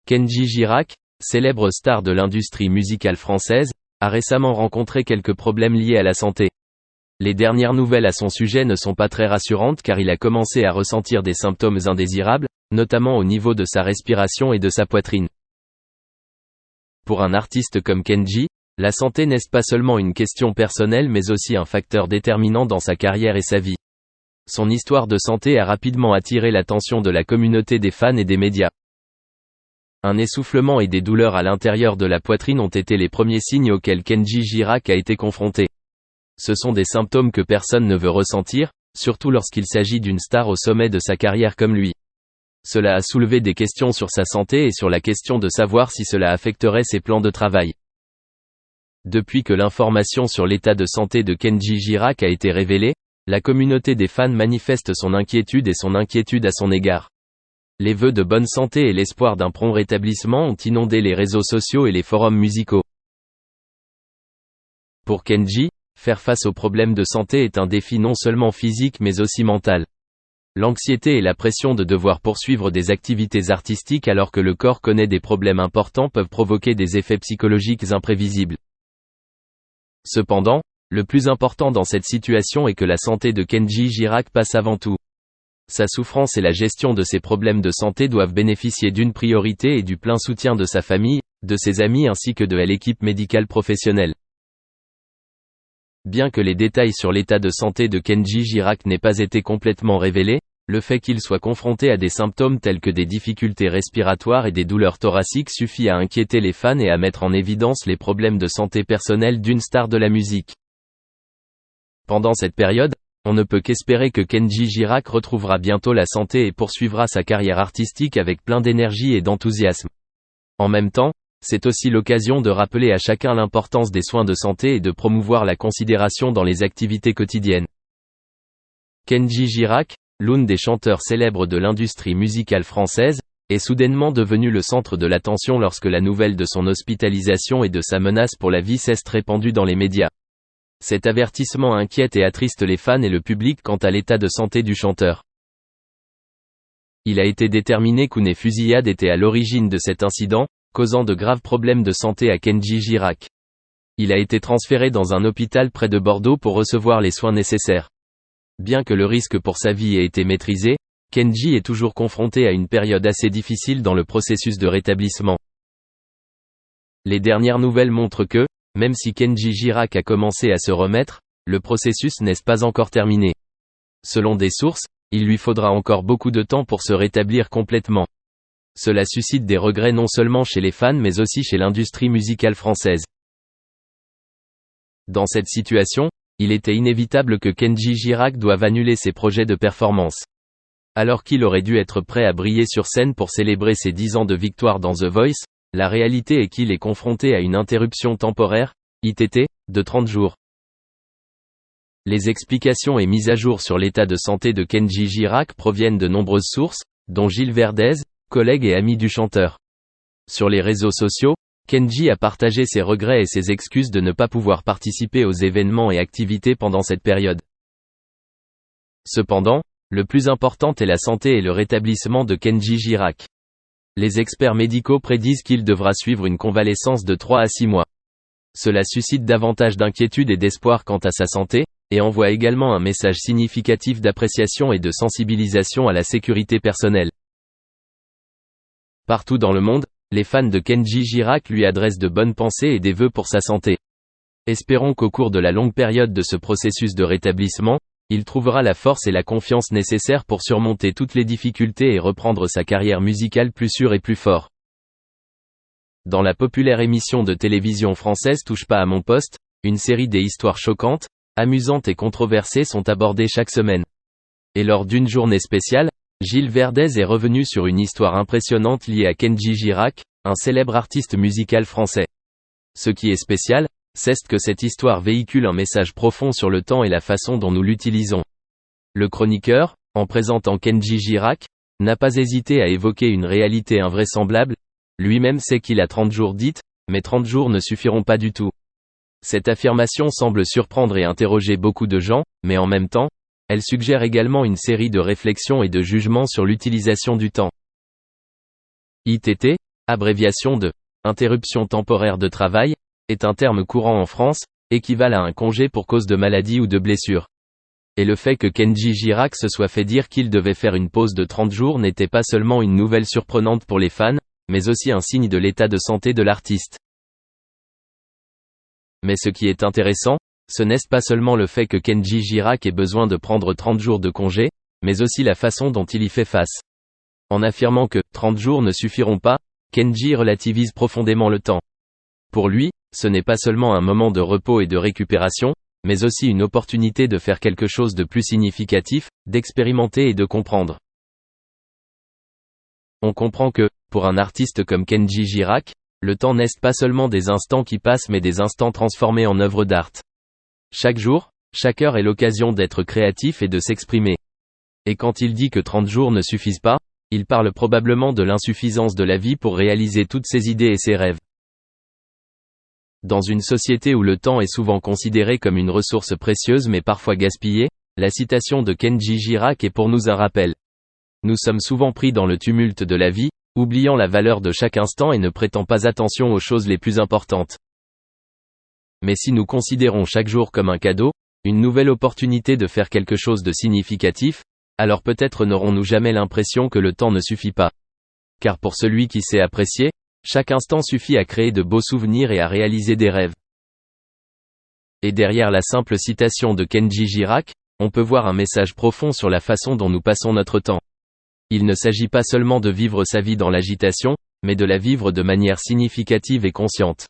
Kenji Girac, célèbre star de l'industrie musicale française, a récemment rencontré quelques problèmes liés à la santé. Les dernières nouvelles à son sujet ne sont pas très rassurantes car il a commencé à ressentir des symptômes indésirables, notamment au niveau de sa respiration et de sa poitrine. Pour un artiste comme Kenji, la santé n'est pas seulement une question personnelle mais aussi un facteur déterminant dans sa carrière et sa vie. Son histoire de santé a rapidement attiré l'attention de la communauté des fans et des médias. Un essoufflement et des douleurs à l'intérieur de la poitrine ont été les premiers signes auxquels Kenji Girac a été confronté. Ce sont des symptômes que personne ne veut ressentir, surtout lorsqu'il s'agit d'une star au sommet de sa carrière comme lui. Cela a soulevé des questions sur sa santé et sur la question de savoir si cela affecterait ses plans de travail. Depuis que l'information sur l'état de santé de Kenji Girac a été révélée, la communauté des fans manifeste son inquiétude à son égard. Les vœux de bonne santé et l'espoir d'un prompt rétablissement ont inondé les réseaux sociaux et les forums musicaux. Pour Kenji, faire face aux problèmes de santé est un défi non seulement physique mais aussi mental. L'anxiété et la pression de devoir poursuivre des activités artistiques alors que le corps connaît des problèmes importants peuvent provoquer des effets psychologiques imprévisibles. Cependant, le plus important dans cette situation est que la santé de Kenji Girac passe avant tout. Sa souffrance et la gestion de ses problèmes de santé doivent bénéficier d'une priorité et du plein soutien de sa famille, de ses amis ainsi que de l'équipe médicale professionnelle. Bien que les détails sur l'état de santé de Kenji Girac n'aient pas été complètement révélés, le fait qu'il soit confronté à des symptômes tels que des difficultés respiratoires et des douleurs thoraciques suffit à inquiéter les fans et à mettre en évidence les problèmes de santé personnelle d'une star de la musique. Pendant cette période, on ne peut qu'espérer que Kenji Girac retrouvera bientôt la santé et poursuivra sa carrière artistique avec plein d'énergie et d'enthousiasme. En même temps, c'est aussi l'occasion de rappeler à chacun l'importance des soins de santé et de promouvoir la considération dans les activités quotidiennes. Kenji Girac, l'une des chanteurs célèbres de l'industrie musicale française, est soudainement devenu le centre de l'attention lorsque la nouvelle de son hospitalisation et de sa menace pour la vie s'est répandue dans les médias. Cet avertissement inquiète et attriste les fans et le public quant à l'état de santé du chanteur. Il a été déterminé qu'une fusillade était à l'origine de cet incident, causant de graves problèmes de santé à Kenji Girac. Il a été transféré dans un hôpital près de Bordeaux pour recevoir les soins nécessaires. Bien que le risque pour sa vie ait été maîtrisé, Kenji est toujours confronté à une période assez difficile dans le processus de rétablissement. Les dernières nouvelles montrent que, même si Kenji Girac a commencé à se remettre, le processus n'est pas encore terminé. Selon des sources, il lui faudra encore beaucoup de temps pour se rétablir complètement. Cela suscite des regrets non seulement chez les fans mais aussi chez l'industrie musicale française. Dans cette situation, il était inévitable que Kenji Girac doive annuler ses projets de performance. Alors qu'il aurait dû être prêt à briller sur scène pour célébrer ses 10 ans de victoire dans The Voice, la réalité est qu'il est confronté à une interruption temporaire, ITT, de 30 jours. Les explications et mises à jour sur l'état de santé de Kenji Girac proviennent de nombreuses sources, dont Gilles Verdez, collègue et ami du chanteur. Sur les réseaux sociaux, Kenji a partagé ses regrets et ses excuses de ne pas pouvoir participer aux événements et activités pendant cette période. Cependant, le plus important est la santé et le rétablissement de Kenji Girac. Les experts médicaux prédisent qu'il devra suivre une convalescence de 3 à 6 mois. Cela suscite davantage d'inquiétude et d'espoir quant à sa santé, et envoie également un message significatif d'appréciation et de sensibilisation à la sécurité personnelle. Partout dans le monde, les fans de Kenji Girac lui adressent de bonnes pensées et des vœux pour sa santé. Espérons qu'au cours de la longue période de ce processus de rétablissement, il trouvera la force et la confiance nécessaires pour surmonter toutes les difficultés et reprendre sa carrière musicale plus sûre et plus fort. Dans la populaire émission de télévision française Touche pas à mon poste, une série des histoires choquantes, amusantes et controversées sont abordées chaque semaine. Et lors d'une journée spéciale, Gilles Verdez est revenu sur une histoire impressionnante liée à Kenji Girac, un célèbre artiste musical français. Ce qui est spécial, c'est que cette histoire véhicule un message profond sur le temps et la façon dont nous l'utilisons. Le chroniqueur, en présentant Kenji Girac, n'a pas hésité à évoquer une réalité invraisemblable. Lui-même sait qu'il a 30 jours dites, mais 30 jours ne suffiront pas du tout. Cette affirmation semble surprendre et interroger beaucoup de gens, mais en même temps, elle suggère également une série de réflexions et de jugements sur l'utilisation du temps. ITT, abréviation de « interruption temporaire de travail », est un terme courant en France, équivalent à un congé pour cause de maladie ou de blessure. Et le fait que Kenji Girac se soit fait dire qu'il devait faire une pause de 30 jours n'était pas seulement une nouvelle surprenante pour les fans, mais aussi un signe de l'état de santé de l'artiste. Mais ce qui est intéressant, ce n'est pas seulement le fait que Kenji Girac ait besoin de prendre 30 jours de congé, mais aussi la façon dont il y fait face. En affirmant que 30 jours ne suffiront pas, Kenji relativise profondément le temps. Pour lui, ce n'est pas seulement un moment de repos et de récupération, mais aussi une opportunité de faire quelque chose de plus significatif, d'expérimenter et de comprendre. On comprend que, pour un artiste comme Kenji Girac, le temps n'est pas seulement des instants qui passent mais des instants transformés en œuvres d'art. Chaque jour, chaque heure est l'occasion d'être créatif et de s'exprimer. Et quand il dit que 30 jours ne suffisent pas, il parle probablement de l'insuffisance de la vie pour réaliser toutes ses idées et ses rêves. Dans une société où le temps est souvent considéré comme une ressource précieuse mais parfois gaspillée, la citation de Kenji Girac est pour nous un rappel. Nous sommes souvent pris dans le tumulte de la vie, oubliant la valeur de chaque instant et ne prêtant pas attention aux choses les plus importantes. Mais si nous considérons chaque jour comme un cadeau, une nouvelle opportunité de faire quelque chose de significatif, alors peut-être n'aurons-nous jamais l'impression que le temps ne suffit pas. Car pour celui qui sait apprécier, chaque instant suffit à créer de beaux souvenirs et à réaliser des rêves. Et derrière la simple citation de Kenji Girac, on peut voir un message profond sur la façon dont nous passons notre temps. Il ne s'agit pas seulement de vivre sa vie dans l'agitation, mais de la vivre de manière significative et consciente.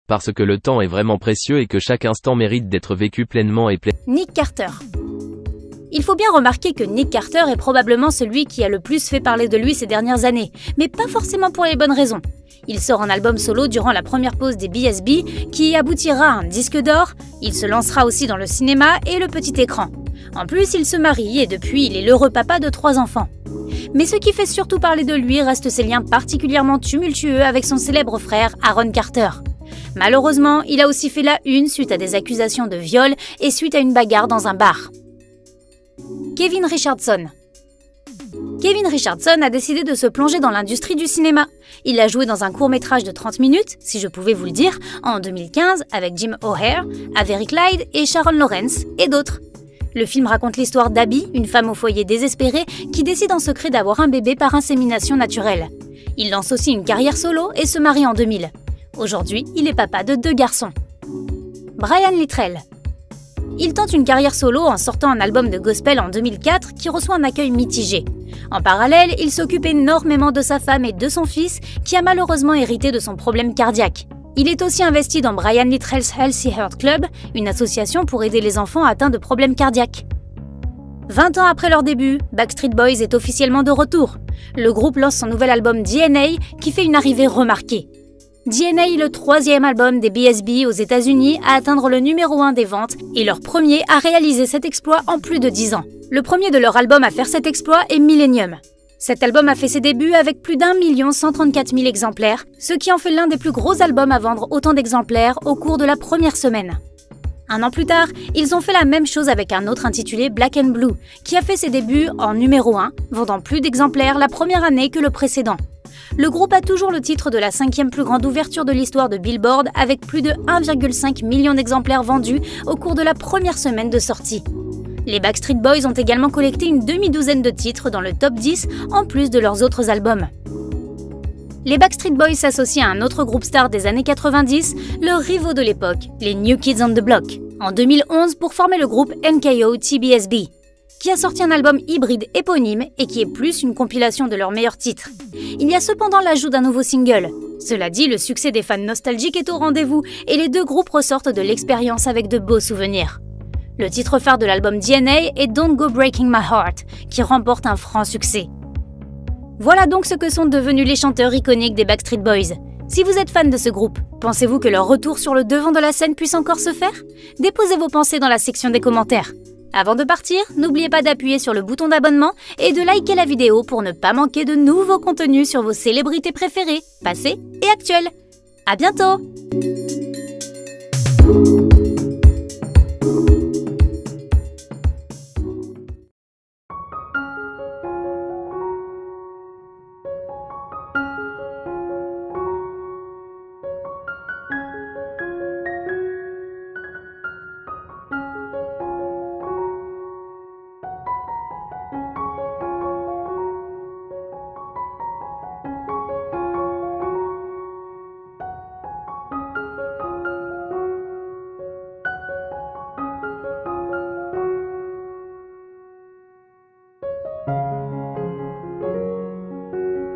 Parce que le temps est vraiment précieux et que chaque instant mérite d'être vécu pleinement et pleinement. Nick Carter. Il faut bien remarquer que Nick Carter est probablement celui qui a le plus fait parler de lui ces dernières années, mais pas forcément pour les bonnes raisons. Il sort un album solo durant la première pause des BSB qui aboutira à un disque d'or, il se lancera aussi dans le cinéma et le petit écran. En plus, il se marie et depuis, il est l'heureux papa de 3 enfants. Mais ce qui fait surtout parler de lui reste ses liens particulièrement tumultueux avec son célèbre frère Aaron Carter. Malheureusement, il a aussi fait la une suite à des accusations de viol et suite à une bagarre dans un bar. Kevin Richardson. Kevin Richardson a décidé de se plonger dans l'industrie du cinéma. Il a joué dans un court-métrage de 30 minutes, si je pouvais vous le dire, en 2015 avec Jim O'Heir, Avery Clyde et Sharon Lawrence et d'autres. Le film raconte l'histoire d'Abby, une femme au foyer désespérée qui décide en secret d'avoir un bébé par insémination naturelle. Il lance aussi une carrière solo et se marie en 2000. Aujourd'hui, il est papa de 2 garçons. Brian Littrell. Il tente une carrière solo en sortant un album de gospel en 2004 qui reçoit un accueil mitigé. En parallèle, il s'occupe énormément de sa femme et de son fils qui a malheureusement hérité de son problème cardiaque. Il est aussi investi dans Brian Littrell's Healthy Heart Club, une association pour aider les enfants atteints de problèmes cardiaques. 20 ans après leur début, Backstreet Boys est officiellement de retour. Le groupe lance son nouvel album DNA qui fait une arrivée remarquée. DNA est le 3e album des BSB aux États-Unis à atteindre le numéro 1 des ventes et leur premier à réaliser cet exploit en plus de 10 ans. Le premier de leur album à faire cet exploit est Millennium. Cet album a fait ses débuts avec plus d'1 134 000 exemplaires, ce qui en fait l'un des plus gros albums à vendre autant d'exemplaires au cours de la première semaine. 1 an plus tard, ils ont fait la même chose avec un autre intitulé Black and Blue, qui a fait ses débuts en numéro 1, vendant plus d'exemplaires la première année que le précédent. Le groupe a toujours le titre de la 5e plus grande ouverture de l'histoire de Billboard avec plus de 1,5 million d'exemplaires vendus au cours de la première semaine de sortie. Les Backstreet Boys ont également collecté une demi-douzaine de titres dans le top 10 en plus de leurs autres albums. Les Backstreet Boys s'associent à un autre groupe star des années 90, leurs rivaux de l'époque, les New Kids on the Block, en 2011 pour former le groupe NKO TBSB, qui a sorti un album hybride éponyme et qui est plus une compilation de leurs meilleurs titres. Il y a cependant l'ajout d'un nouveau single. Cela dit, le succès des fans nostalgiques est au rendez-vous et les deux groupes ressortent de l'expérience avec de beaux souvenirs. Le titre phare de l'album DNA est Don't Go Breaking My Heart, qui remporte un franc succès. Voilà donc ce que sont devenus les chanteurs iconiques des Backstreet Boys. Si vous êtes fan de ce groupe, pensez-vous que leur retour sur le devant de la scène puisse encore se faire ? Déposez vos pensées dans la section des commentaires. Avant de partir, n'oubliez pas d'appuyer sur le bouton d'abonnement et de liker la vidéo pour ne pas manquer de nouveaux contenus sur vos célébrités préférées, passées et actuelles. À bientôt!